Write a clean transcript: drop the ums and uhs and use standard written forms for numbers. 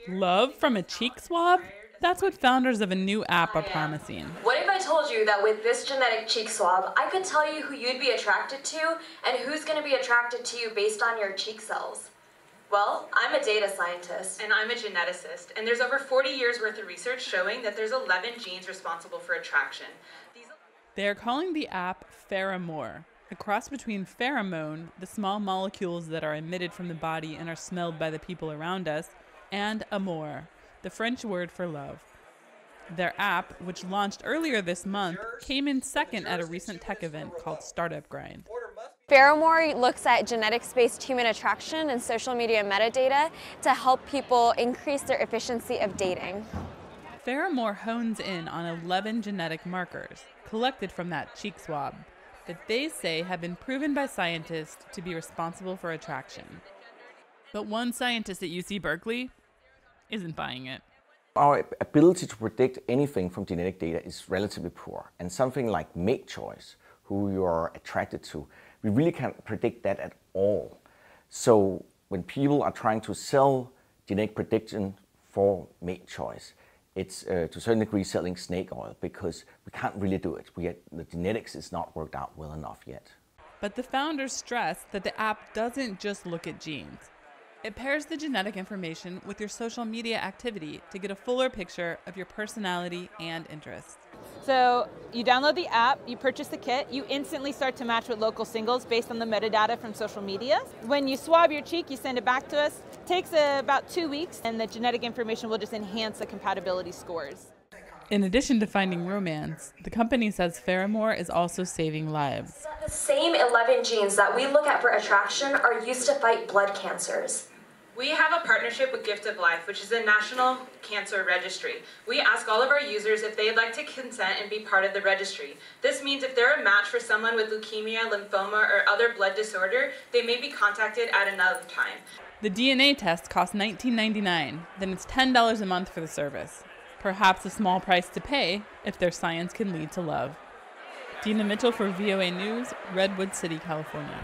Love from a cheek swab? That's what founders of a new app are promising. What if I told you that with this genetic cheek swab, I could tell you who you'd be attracted to and who's going to be attracted to you based on your cheek cells? Well, I'm a data scientist. And I'm a geneticist. And there's over 40 years worth of research showing that there's 11 genes responsible for attraction. They're calling the app Pheromore, a cross between pheromone, the small molecules that are emitted from the body and are smelled by the people around us, and amour, the French word for love. Their app, which launched earlier this month, came in second at a recent tech event called Startup Grind. Pheromore looks at genetics-based human attraction and social media metadata to help people increase their efficiency of dating. Pheromore hones in on 11 genetic markers collected from that cheek swab that they say have been proven by scientists to be responsible for attraction. But one scientist at UC Berkeley isn't buying it. Our ability to predict anything from genetic data is relatively poor, and something like mate choice, who you are attracted to, we really can't predict that at all. So when people are trying to sell genetic prediction for mate choice, it's to a certain degree selling snake oil, because we can't really do it. The genetics is not worked out well enough yet. But the founders stress that the app doesn't just look at genes. It pairs the genetic information with your social media activity to get a fuller picture of your personality and interests. So you download the app, you purchase the kit, you instantly start to match with local singles based on the metadata from social media. When you swab your cheek, you send it back to us. It takes about 2 weeks, and the genetic information will just enhance the compatibility scores. In addition to finding romance, the company says Pheromore is also saving lives. The same 11 genes that we look at for attraction are used to fight blood cancers. We have a partnership with Gift of Life, which is a national cancer registry. We ask all of our users if they'd like to consent and be part of the registry. This means if they're a match for someone with leukemia, lymphoma, or other blood disorder, they may be contacted at another time. The DNA test costs $19.99, then it's $10 a month for the service. Perhaps a small price to pay if their science can lead to love. Dina Mitchell for VOA News, Redwood City, California.